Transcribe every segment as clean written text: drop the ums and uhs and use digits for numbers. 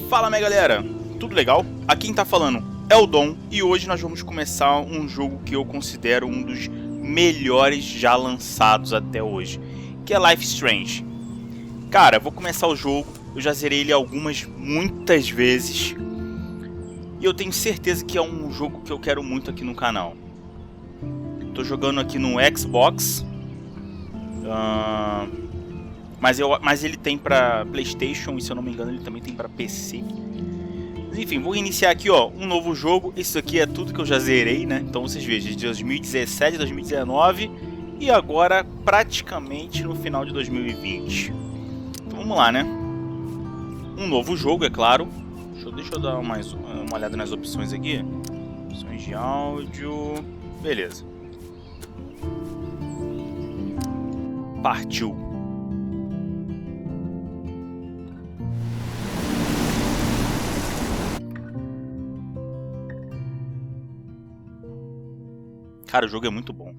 Fala, minha galera, tudo legal? Aqui quem tá falando é o Dom e hoje nós vamos começar um jogo que eu considero um dos melhores já lançados até hoje, que é Life Strange. Cara, vou começar o jogo, eu já zerei ele muitas vezes e eu tenho certeza que é um jogo que eu quero muito aqui no canal. Tô jogando aqui no Xbox, mas ele tem pra PlayStation e, se eu não me engano, ele também tem pra PC. Mas, enfim, vou iniciar aqui, ó, um novo jogo. Isso aqui é tudo que eu já zerei, né? Então vocês vejam, de 2017, 2019 e agora praticamente no final de 2020. Então vamos lá, né? Um novo jogo, é claro. Deixa eu dar uma olhada nas opções aqui. Opções de áudio. Beleza. Partiu. Cara, o jogo é muito bom.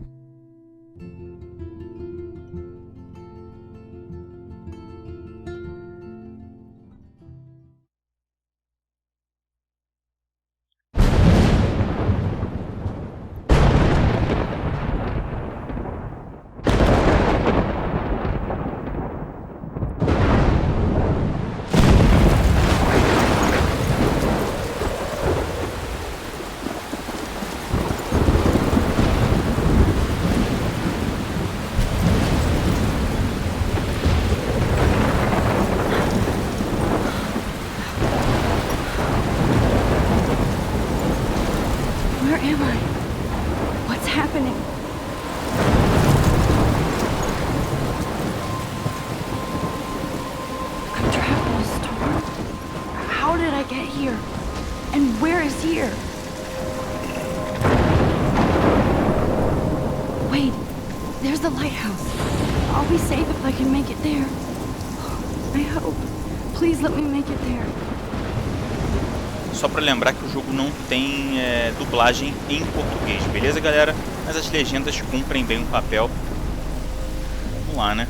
Só para lembrar que o jogo não tem dublagem em português, beleza, galera? Mas as legendas cumprem bem o papel. Vamos lá, né?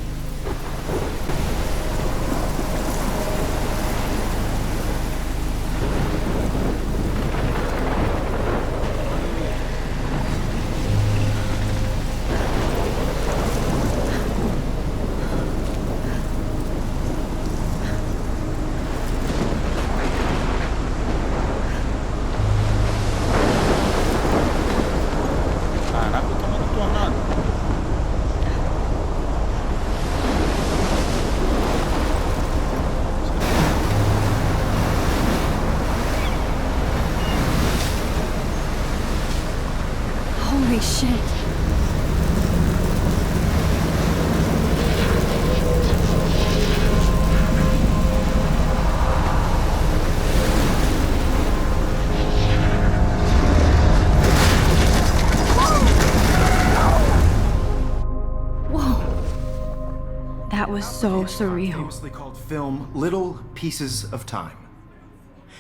Was so surreal. Famously called film Little Pieces of Time.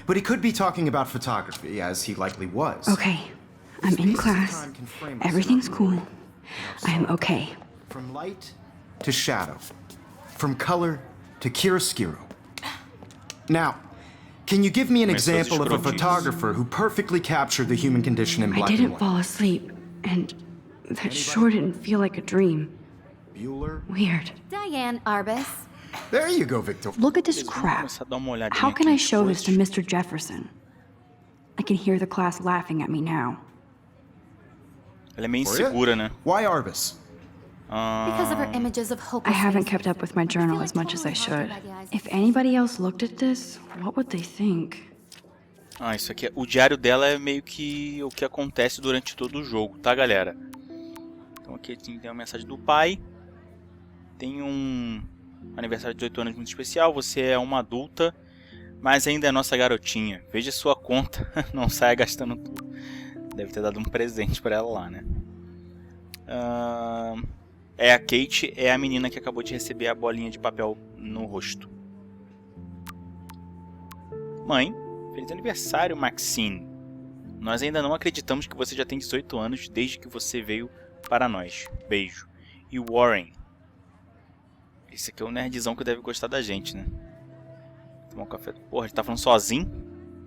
But he could be talking about photography, as he likely was. Okay, I'm in class. Everything's cool. I'm okay. From light to shadow. From color to chiaroscuro. Now, can you give me an example of a photographer who perfectly captured the human condition in black and white? I didn't fall asleep, and that sure didn't feel like a dream. Bueller? Weird. Diane Arbus. There you go, Victor. Look at this crap. How can I show this to Mr. Jefferson? I can hear the class laughing at me now. Ela é meio insegura, né? Why Arbus? Because of her images of hopelessness. I haven't kept up with my journal as much as I should. If anybody else looked at this, what would they think? Isso aqui, o diário dela é meio que o que acontece durante todo o jogo, tá, galera? Então aqui tem uma mensagem do pai. Tem um aniversário de 18 anos muito especial. Você é uma adulta, mas ainda é nossa garotinha. Veja sua conta, não saia gastando tudo. Deve ter dado um presente pra ela lá, né? A Kate é a menina que acabou de receber a bolinha de papel no rosto. Mãe, feliz aniversário, Maxine. Nós ainda não acreditamos que você já tem 18 anos desde que você veio para nós. Beijo. E Warren. Esse aqui é o nerdzão que deve gostar da gente, né? Tomar um café. Porra, ele tá falando sozinho?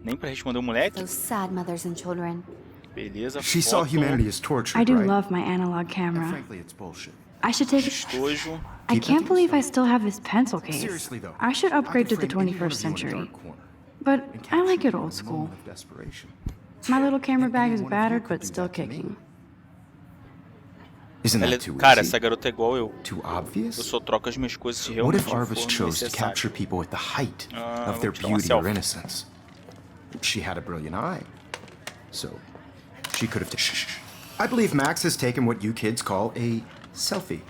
Nem pra responder o moleque? Those sad mothers and children. Beleza, She saw foto. humanity as tortured, I do right? love my analog And camera. frankly, it's bullshit. I should take it. Estojo. I Keep can't that to believe I yourself. still have this pencil case. Seriously, though, I should upgrade to the frame any one 21st of you in a century. dark corner But and I like capture it you old in a school. moment of desperation. My little camera And bag any is one of you battered could but do still that to me. kicking. Isn't Ela, that too cara, easy? essa garota é igual eu. Too Eu obvious? só troco as minhas coisas se What realmente if Arvis for chose to necessário. capture people at the height of their vou tirar uma beauty or selfie. innocence? She had a brilliant eye. So, she could have... I believe Max has taken what you kids call a selfie.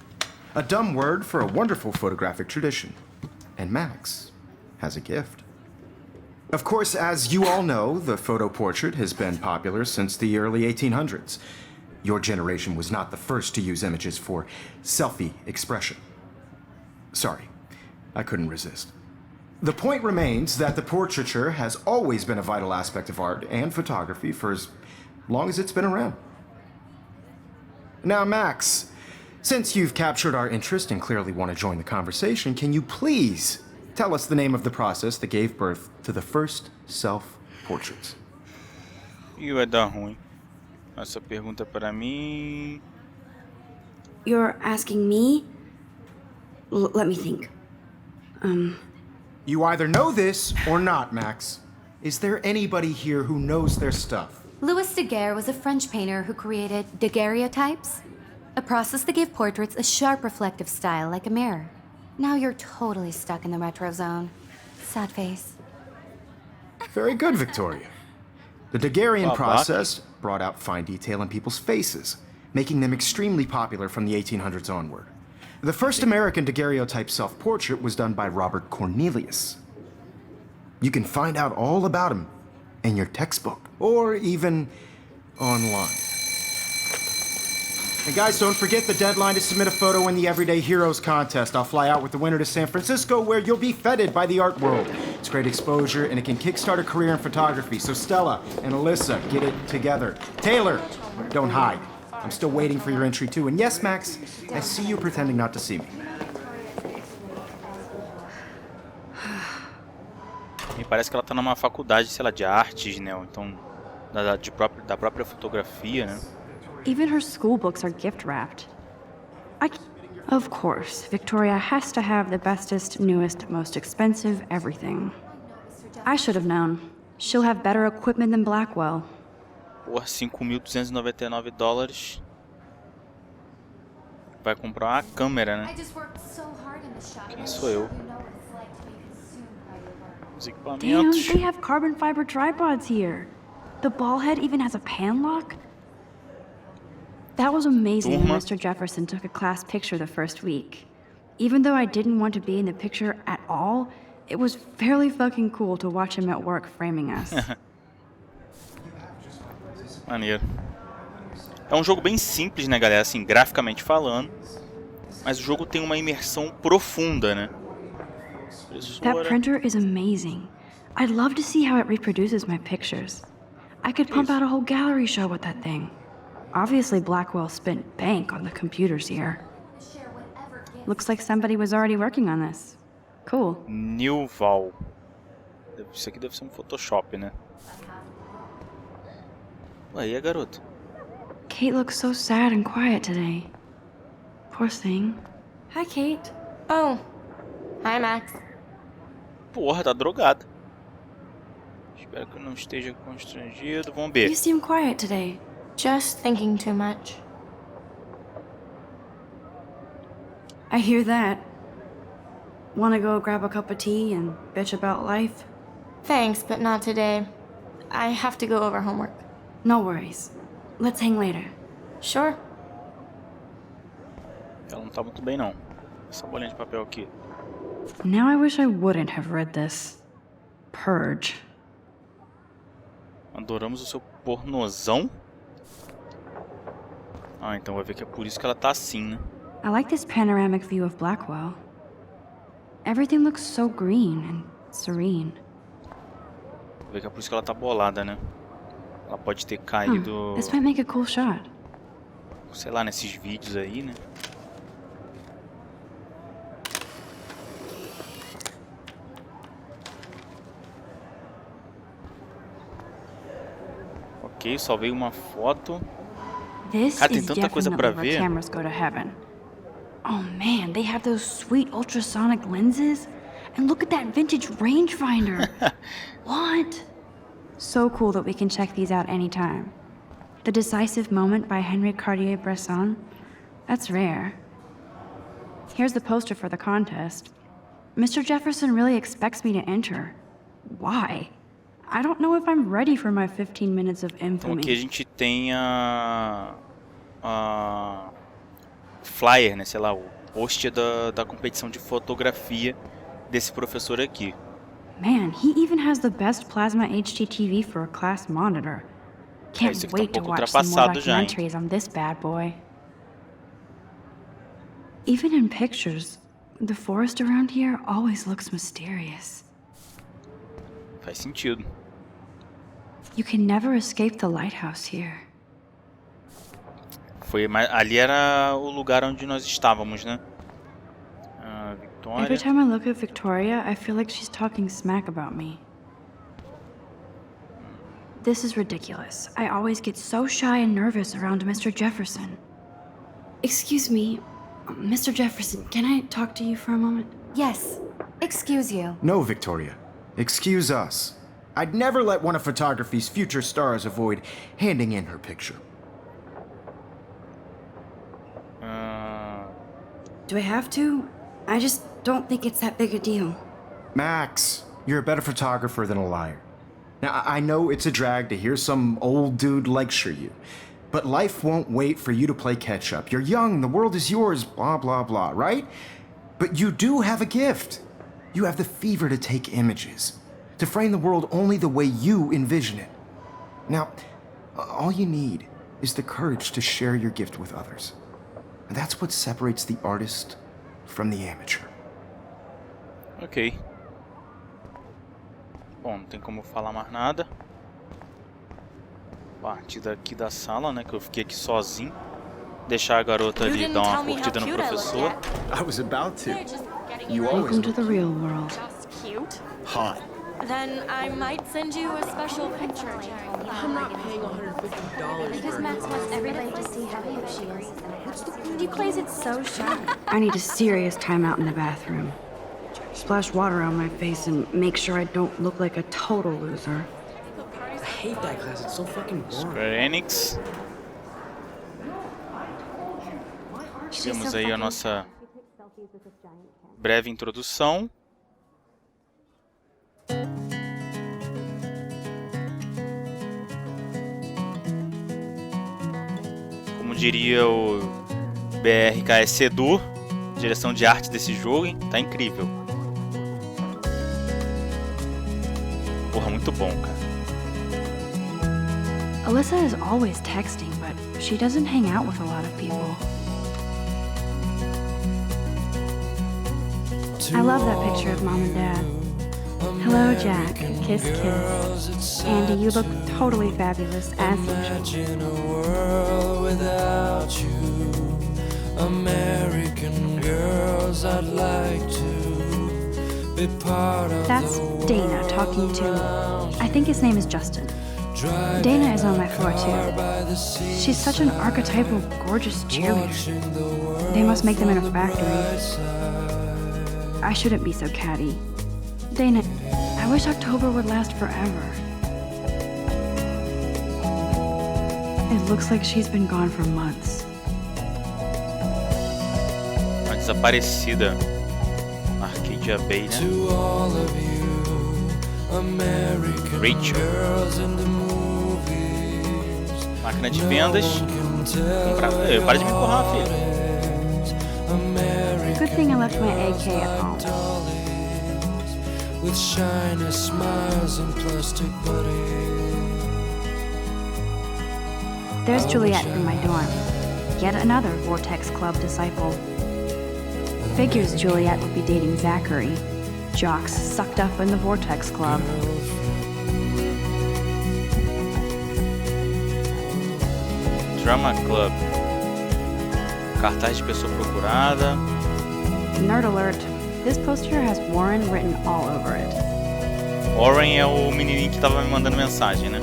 A dumb word for a wonderful photographic tradition. And Max has a gift. Of course, as you all know, the photo portrait has been popular since the early 1800s. Your generation was not the first to use images for selfie expression. Sorry, I couldn't resist. The point remains that the portraiture has always been a vital aspect of art and photography for as long as it's been around. Now, Max, since you've captured our interest and clearly want to join the conversation, can you please tell us the name of the process that gave birth to the first self-portraits? Ih, vai dar ruim. Essa pergunta para mim... You're asking me? Let me think. You either know this or not, Max. Is there anybody here who knows their stuff? Louis Daguerre was a French painter who created daguerreotypes, a process that gave portraits a sharp reflective style like a mirror. Now you're totally stuck in the retro zone. Sad face. Very good, Victoria. The Daguerrean Well, process brought out fine detail in people's faces, making them extremely popular from the 1800s onward. The first American daguerreotype self-portrait was done by Robert Cornelius. You can find out all about him in your textbook, or even online. And guys, don't forget the deadline to submit a photo in the Everyday Heroes contest. I'll fly out with the winner to San Francisco, where you'll be feted by the art world. It's great exposure, and it can kickstart a career in photography. So Stella and Alyssa, get it together. Taylor, don't hide. I'm still waiting for your entry too. And yes, Max, I see you pretending not to see me. Me parece que ela tá numa faculdade, sei lá, de artes, né? Ou então da própria fotografia, né? Even her school books are gift-wrapped. Of course, Victoria has to have the bestest, newest, most expensive everything. I should have known. She'll have better equipment than Blackwell. Porra, $5.299. Vai comprar uma câmera, né? Quem sou eu? Os Damn, equipamentos. they have carbon fiber tripods here. The ball head even has a pan lock. That was amazing when Turma. Mr. Jefferson took a class picture the first week. Even though I didn't want to be in the picture at all, it was fairly fucking cool to watch him at work framing us. Maneiro. É um jogo bem simples, né, galera? Assim, graficamente falando. Mas o jogo tem uma imersão profunda, né? That printer is amazing. I'd love to see how it reproduces my pictures. I could pump out a whole gallery show with that thing. Obviously, Blackwell spent bank on the computers here. Looks like somebody was already working on this. Cool. Newval. Isso aqui deve ser um Photoshop, né? Ué, e a garota? Kate looks so sad and quiet today. Poor thing. Hi, Kate. Oh. Hi, Max. Porra, tá drogada. Espero que eu não esteja constrangido. Vamos ver. You seem quiet today. Just thinking too much. I hear that. Wanna go grab a cup of tea and bitch about life? Thanks, but not today. I have to go over homework. No worries. Let's hang later. Sure. Ela não tá muito bem, não. Essa bolinha de papel aqui. Now I wish I wouldn't have read this. Purge. Adoramos o seu pornozão. Ah, então vai ver que é por isso que ela tá assim, né? I like this panoramic view of Blackwell. Everything looks so green and serene. Vai ver que é por isso que ela tá bolada, né? Ela pode ter caído, This might make a cool shot. sei lá, nesses vídeos aí, né? Ok, salvei uma foto. This Cara, tem is tanta coisa pra definitely where ver. cameras go to heaven. Oh man, they have those sweet ultrasonic lenses. And look at that vintage rangefinder. What? So cool that we can check these out anytime. The Decisive Moment by Henry Cartier-Bresson. That's rare. Here's the poster for the contest. Mr. Jefferson really expects me to enter. Why? I don't know if I'm ready for my 15 minutes of Então aqui a infamy. gente tem flyer, né? Sei lá, o post da competição de fotografia desse professor aqui. Man, he even has the best plasma HD TV for a class monitor. Can't isso aqui tá wait to pouco watch some more ultrapassado já, hein? documentaries on this bad boy. Even in pictures, the forest around here always looks mysterious. Faz sentido. You can never escape the lighthouse here. Ali era o lugar onde nós estávamos, né? Every Victoria. time I look at Victoria, I feel like she's talking smack about me. This is ridiculous. I always get so shy and nervous around Mr. Jefferson. Excuse me, Mr. Jefferson, can I talk to you for a moment? Yes. Excuse you. No, Victoria. Excuse us. I'd never let one of photography's future stars avoid handing in her picture. Do I have to? I just don't think it's that big a deal. Max, you're a better photographer than a liar. Now, I know it's a drag to hear some old dude lecture you, but life won't wait for you to play catch-up. You're young, the world is yours, blah, blah, blah, right? But you do have a gift. You have the fever to take images, to frame the world only the way you envision it. Now, all you need is the courage to share your gift with others. And that's what separates the artist from the amateur. Ok. Bom, não tem como falar mais nada. Partir daqui da sala, né? Que eu fiquei aqui sozinho. Deixar a garota ali dar uma curtida no professor. I was about to. You Welcome to the real world. Just cute. hot. Then I might send you a special picture. I'm not paying $150 Because for Max wants everybody to see how hip she is. What's the point? You plays it so shy. I need a serious timeout in the bathroom. Splash water on my face and make sure I don't look like a total loser. I hate that class, it's so fucking boring. Square Enix. Temos aí a nossa breve introdução. Como diria o BRKS Edu, direção de arte desse jogo, hein? Tá incrível. Porra, muito bom, cara. Alyssa is always texting, but she doesn't hang out with a lot of people. I love that picture of Mom and Dad. Hello, Jack. Kiss, kiss. Andy, you look totally fabulous, as usual. Imagine a world without you. American girls, I'd like to be part of That's the Dana talking to, I think his name is Justin. Dana is on my floor too. She's such an archetypal, gorgeous cheerleader. They must make them in a factory. I shouldn't be so catty. Dana, I wish October would last forever. It looks like she's been gone for months. Uma desaparecida. Arcadia Bay, né? to all of you American Rachel. girls in the movies. Máquina de vendas. Para de me empurrar, filho. Good thing I left my AK at home. With shiny smiles and plastic buddies. There's Juliet from my dorm. Yet another Vortex Club disciple. Figures Juliet would be dating Zachary. Jocks sucked up in the Vortex Club. Drama Club. Cartaz de pessoa procurada. Nerd alert. This poster has Warren written all over it. Warren é o menininho que tava me mandando mensagem, né?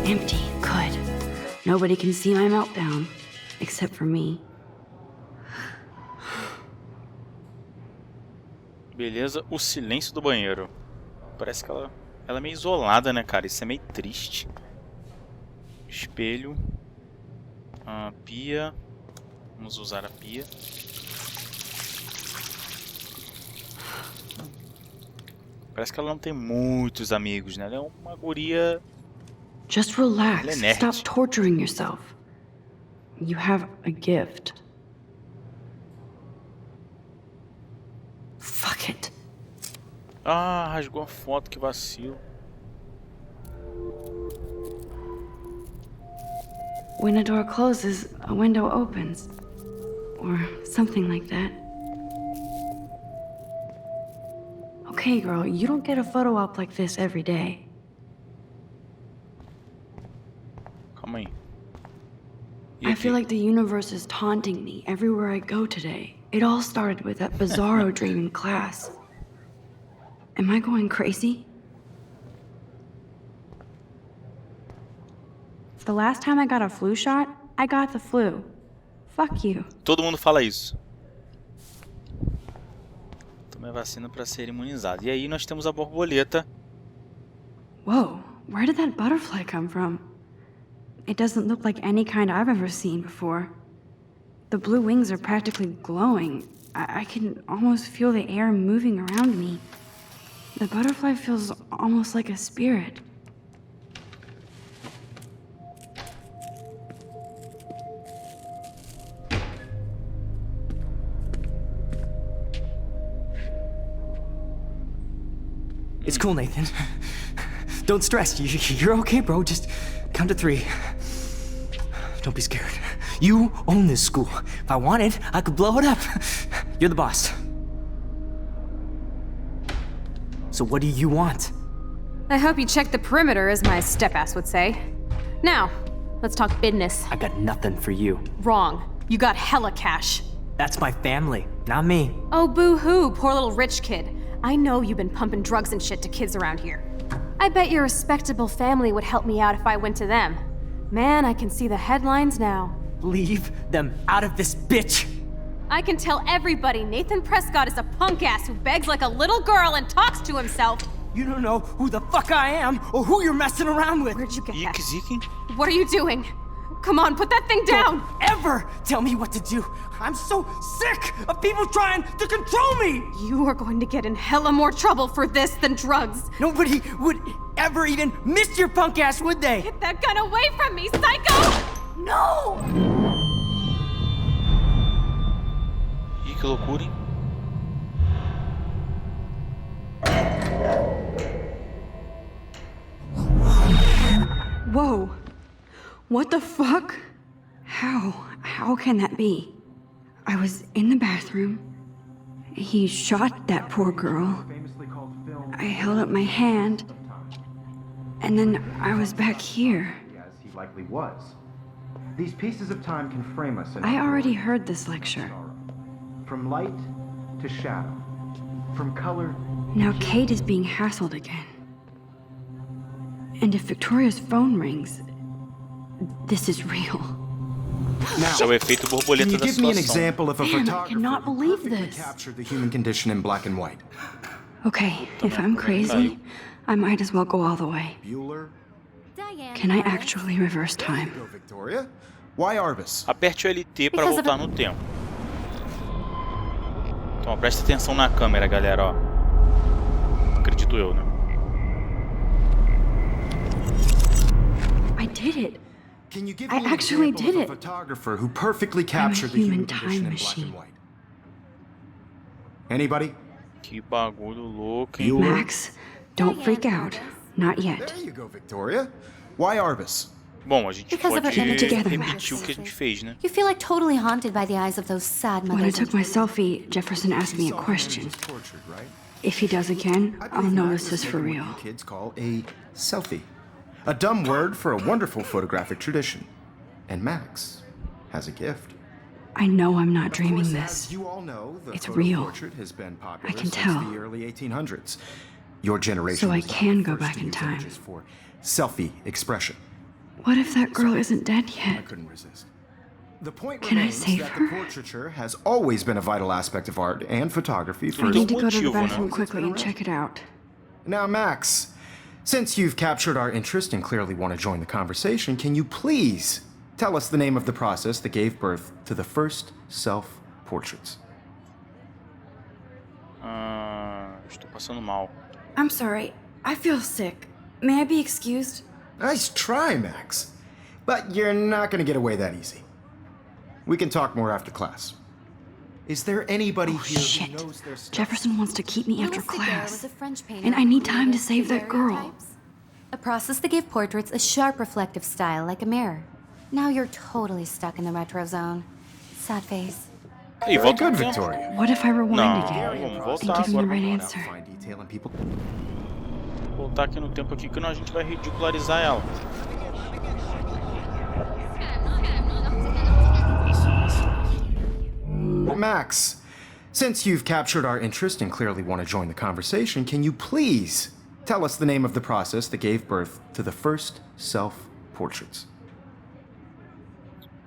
Empty. Good. Nobody can see my meltdown. Except for me. Beleza, o silêncio do banheiro. Parece que ela é meio isolada, né, cara? Isso é meio triste. Espelho. A pia. Vamos usar a pia. Parece que ela não tem muitos amigos, né? Ela é uma guria... Just relax. Stop torturing yourself. You have a gift. Fuck it. Ah, rasgou a foto, que vacilo. When a door closes, a window opens. Or something like that. Okay, girl, you don't get a photo op like this every day. Calma aí. I feel like the universe is taunting me everywhere I go today. It all started with that bizarro dream in class. Am I going crazy? The last time I got a flu shot, I got the flu. Fuck you. Todo mundo fala isso. Tomei a vacina para ser imunizado. E aí nós temos a borboleta. Whoa, where did that butterfly come from? It doesn't look like any kind I've ever seen before. The blue wings are practically glowing. I can almost feel the air moving around me. The butterfly feels almost like a spirit. It's cool, Nathan. Don't stress. You're okay, bro. Just count to 3. Don't be scared. You own this school. If I wanted, I could blow it up. You're the boss. So what do you want? I hope you checked the perimeter, as my step-ass would say. Now, let's talk business. I got nothing for you. Wrong. You got hella cash. That's my family, not me. Oh, boo-hoo, poor little rich kid. I know you've been pumping drugs and shit to kids around here. I bet your respectable family would help me out if I went to them. Man, I can see the headlines now. Leave them out of this, bitch! I can tell everybody Nathan Prescott is a punk ass who begs like a little girl and talks to himself. You don't know who the fuck I am or who you're messing around with. Where'd you get that? Zeeking? What are you doing? Come on, put that thing down! Don't ever tell me what to do! I'm so sick of people trying to control me! You are going to get in hella more trouble for this than drugs. Nobody would ever even miss your punk ass, would they? Get that gun away from me, psycho! No! Ih, que loucura, hein? Whoa. What the fuck? How can that be? I was in the bathroom. He shot that poor girl. I held up my hand. And then I was back here. As he likely was. These pieces of time can frame us in I already heard this lecture. From light to shadow. From color. Now Kate is being hassled again. And if Victoria's phone rings, this is real. Now, Esse é o efeito borboleta can you da give me an situação. example of a Damn, I photographer cannot who believe perfectly this. captured the human condition in black and white? Okay, if I'm crazy, I might as well go all the way. Bueller? Can I actually reverse time? Go, Victoria. Why Arbus? Aperte o LT para voltar no tempo. Então, preste atenção na câmera, galera, ó. Acredito eu, né? I did it. Can you give I me an actually example did of a it. photographer who perfectly captured the human human time condition in black machine. and white? Anybody? Que bagulho louco, hein? Bueller? Max, don't freak out. Not yet. There you go, Victoria. Why Arbus? Bom, a gente Because of pode her image together, repetir Max. o que a gente fez, né? You feel like totally haunted by the eyes of those sad When I mothers. took my selfie, Jefferson asked me a question. Was tortured, right? If he does again, I I'll believe know Max this is for making real. what you kids call a selfie. A dumb word for a wonderful photographic tradition. And Max has a gift. I know I'm not Of dreaming course, this. as you all know, the It's photo real. portrait has been popular I can since tell. the early 1800s. Your generation So I was not can the go first back to in use time. images for selfie expression. What if that girl isn't dead I yet? couldn't resist. The point Can I remains save that her? the portraiture has always been a vital aspect of art and photography for I need to go to the motivo, né? bathroom quickly and check it out. Now, Max, since you've captured our interest and clearly want to join the conversation, can you please tell us the name of the process that gave birth to the first self-portraits? Estou passando mal. I'm sorry. I feel sick. May I be excused? Nice try, Max. But you're not going to get away that easy. We can talk more after class. Is there anybody here Shit. who knows their stuff? Jefferson wants to keep me after Louis Daguerre class. was a French painter And I need who time to created save that girl. daguerreotypes, a process that gave portraits a sharp reflective style like a mirror. Now you're totally stuck in the retro zone. Sad face. Ih, volta Good, no tempo. Victoria. What if I rewind Não, again? vamos And voltar give him the agora. right Point out answer. fine detail in people. Voltar aqui no tempo aqui, que a gente vai ridicularizar ela. Max, since you've captured our interest and clearly want to join the conversation, can you please tell us the name of the process that gave birth to the first self-portraits?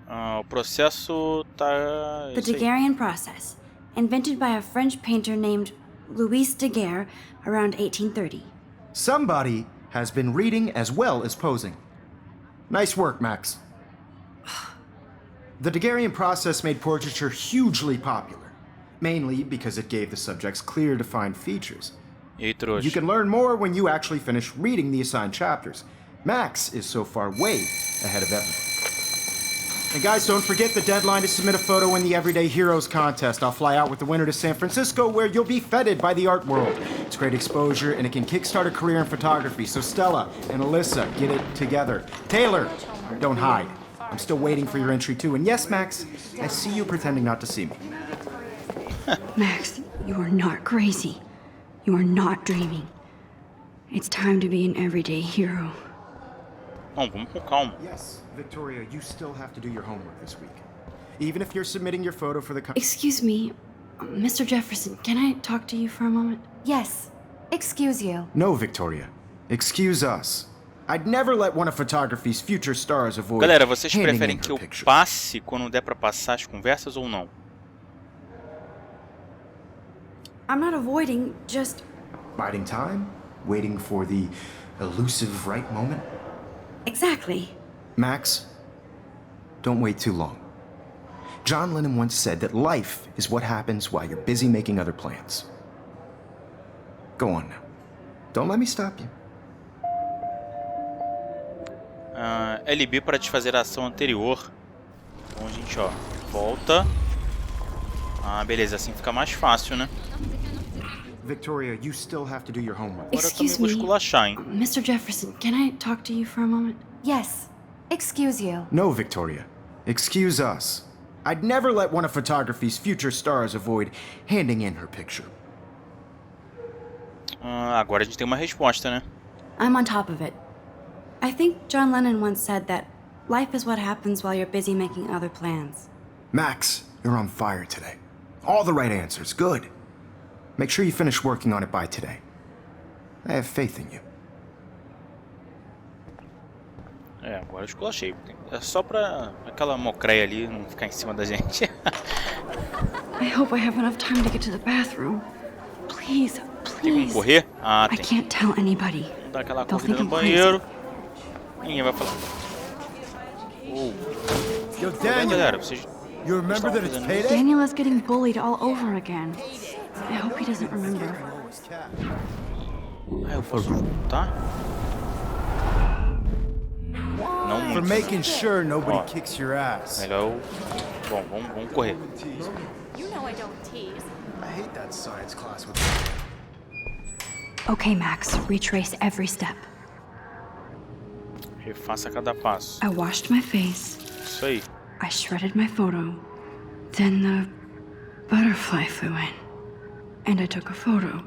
O processo tá... The isso aí. Daguerrean process, invented by a French painter named Louis Daguerre around 1830. Somebody has been reading as well as posing. Nice work, Max. The Daguerrean process made portraiture hugely popular, mainly because it gave the subjects clear, defined features. E aí, trouxa. You can learn more when you actually finish reading the assigned chapters. Max is so far way ahead of everyone. And guys, don't forget the deadline to submit a photo in the Everyday Heroes contest. I'll fly out with the winner to San Francisco, where you'll be feted by the art world. It's great exposure, and it can kickstart a career in photography. So Stella and Alyssa, get it together. Taylor, don't hide. I'm still waiting for your entry too. And yes, Max, I see you pretending not to see me. Max, you are not crazy. You are not dreaming. It's time to be an everyday hero. Não, vamos com calma. Yes, Victoria, you still have to do your homework this week. Even if you're submitting your photo for the... Excuse me, Mr. Jefferson, can I talk to you for a moment? Yes. Excuse you. No, Victoria. Excuse us. I'd never let one of photography's future stars avoid Galera, vocês handing preferem in que her eu picture. passe quando der pra passar as conversas ou não? I'm not avoiding, just... Biding time? Waiting for the elusive right moment? Exactly. Max, don't wait too long. John Lennon once said that life is what happens while you're busy making other plans. Go on now. Don't let me stop you. LB para desfazer a ação anterior. Então a gente, ó, volta. Ah, beleza, assim fica mais fácil, né? Victoria, you still have to do your homework. Agora eu também Excuse vou me, esculachar, hein? Mr. Jefferson, can I talk to you for a moment? Yes. Excuse you. No, Victoria. Excuse us. I'd never let one of photography's future stars avoid handing in her picture. Agora a gente tem uma resposta, né? I'm on top of it. I think John Lennon once said that life is what happens while you're busy making other plans. Max, you're on fire today. All the right answers. Good. Make sure you finish working on it by today. I have faith in you. Agora eu esculachei. É só pra aquela mocreia ali não ficar em cima da gente. I hope I have enough time to get to the bathroom. Please, Tem como please. correr? Ah, I tem. can't tell anybody. Vamos dar aquela They'll corrida think no I'm crazy. banheiro. Ninguém vai falar. Yo, Galera, vocês... you remember that it's payday? Daniel is getting bullied all over again. I hope he doesn't remember. Ah, eu posso voltar? Não For muito. making sure nobody Ó, kicks your ass. melhor eu... Bom, vamos correr. You know I don't tease. I hate that science class with Okay, Max, retrace every step. Refaça cada passo. I washed my face. Isso aí. I shredded my photo. Then the butterfly flew in. And I took a photo.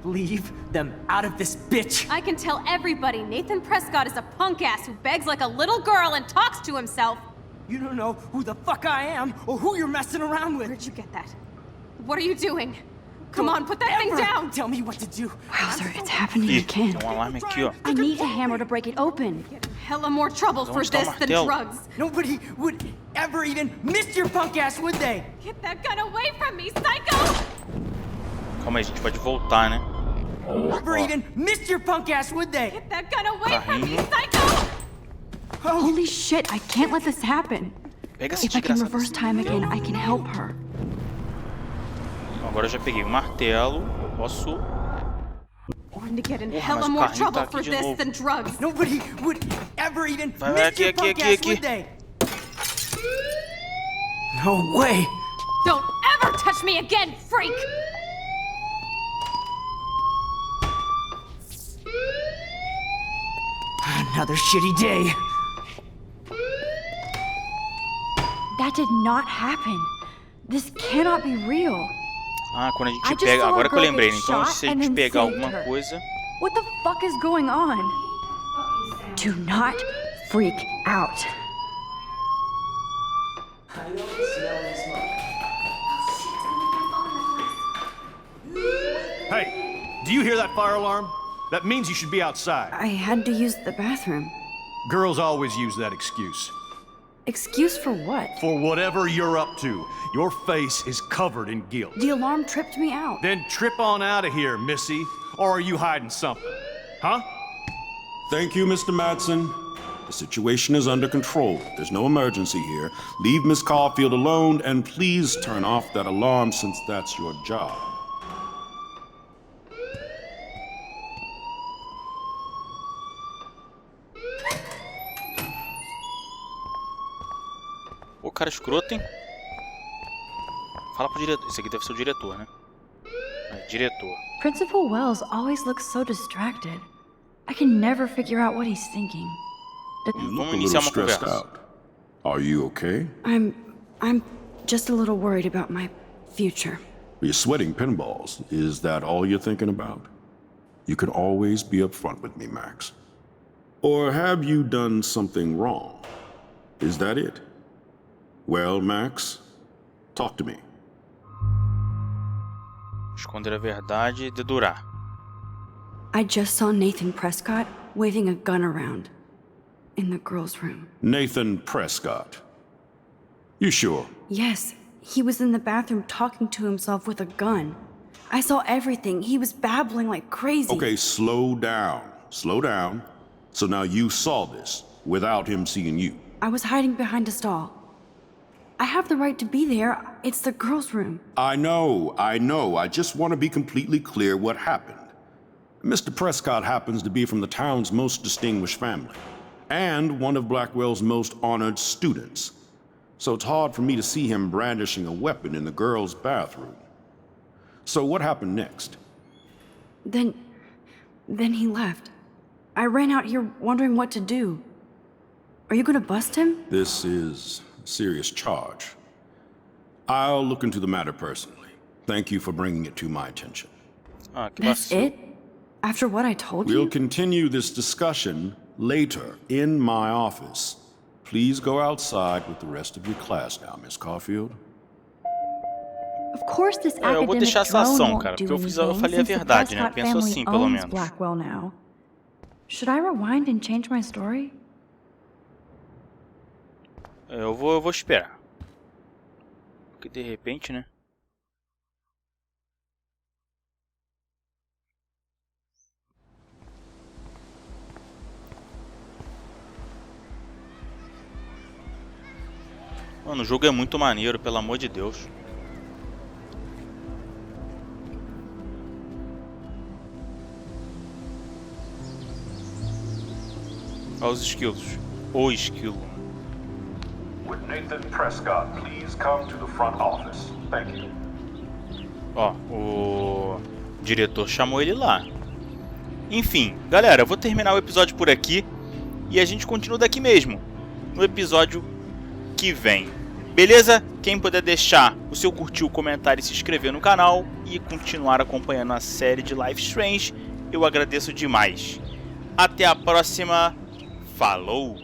Leave them out of this bitch! I can tell everybody Nathan Prescott is a punk ass who begs like a little girl and talks to himself. You don't know who the fuck I am or who you're messing around with. Where'd you get that? What are you doing? Come on, put that thing down! Tell me what to do. Wowzer, it's happening Ih, again. tem alarme aqui, ó. I need a hammer to break it open. Hella more trouble for Onde tá o this than martelo? drugs. Nobody would ever even miss your punk ass, would they? Get that gun away from me, psycho! Calma aí, a gente pode voltar, né? Never even miss your punk ass, would they? Get that gun away from me, Carrinho. psycho! Holy shit, I can't let this happen. Pega essa If I can desgraçada. reverse time again, I can help her. Agora eu já peguei o martelo. Eu posso... Going to get in Porra, hella mas o more carrinho trouble tá aqui for de this novo. than drugs. Nobody would ever even Vai, miss aqui, your aqui, punk aqui, ass, aqui. would they? No way! Don't ever touch me again, freak! Another shitty day. That did not happen. This cannot be real. Ah, quando a I gente just pega... saw a Agora que eu girl lembrei, get então shot se a and gente then pegar saved alguma her. coisa... What the fuck is going on? Do not freak out. Hey, do you hear that fire alarm? That means you should be outside. I had to use the bathroom. Girls always use that excuse. Excuse for what? For whatever you're up to, your face is covered in guilt. The alarm tripped me out. Then trip on out of here, Missy. Or are you hiding something? Huh? Thank you, Mr. Madsen. The situation is under control. There's no emergency here. Leave Miss Caulfield alone, and please turn off that alarm since that's your job. Pô, cara escroto, hein? Fala pro diretor. Esse aqui deve ser o diretor, né? É, diretor. Principal Wells always looks so distracted. I can never figure out what he's thinking. You look Vamos a iniciar little uma stressed conversa. out. Are you okay? I'm just a little worried about my future. You're sweating pinballs. Is that all you're thinking about? You can always be upfront with me, Max. Or have you done something wrong? Is that it? Well, Max, talk to me. Esconder a verdade e dedurar. I just saw Nathan Prescott waving a gun around in the girls' room. Nathan Prescott. You sure? Yes, he was in the bathroom talking to himself with a gun. I saw everything. He was babbling like crazy. Okay, slow down. Slow down. So now you saw this without him seeing you. I was hiding behind a stall. I have the right to be there. It's the girls' room. I know. I just want to be completely clear what happened. Mr. Prescott happens to be from the town's most distinguished family, and one of Blackwell's most honored students. So it's hard for me to see him brandishing a weapon in the girls' bathroom. So what happened next? Then he left. I ran out here wondering what to do. Are you gonna bust him? This is a serious charge. I'll look into the matter personally. Thank you for bringing it to my attention. Ah, que That's vacilo. it? After what I told We'll you? continue this discussion later in my office. Please go outside with the rest of your class now, Miss Caulfield. Of course this É, eu vou academic deixar essa drone ação, won't cara, do porque eu anything falei a since the verdade, né? Prescott Penso family assim, pelo owns menos. Blackwell now. Should I rewind and change my story? Eu vou esperar. Porque de repente, né? Mano, o jogo é muito maneiro, pelo amor de Deus. Olha os esquilos. O esquilo. With Nathan Prescott, please come to the front office. Thank you. Ó, o diretor chamou ele lá. Enfim, galera, eu vou terminar o episódio por aqui. E a gente continua daqui mesmo, no episódio que vem. Beleza? Quem puder deixar o seu curtir, o comentário e se inscrever no canal e continuar acompanhando a série de Life Strange, eu agradeço demais. Até a próxima. Falou!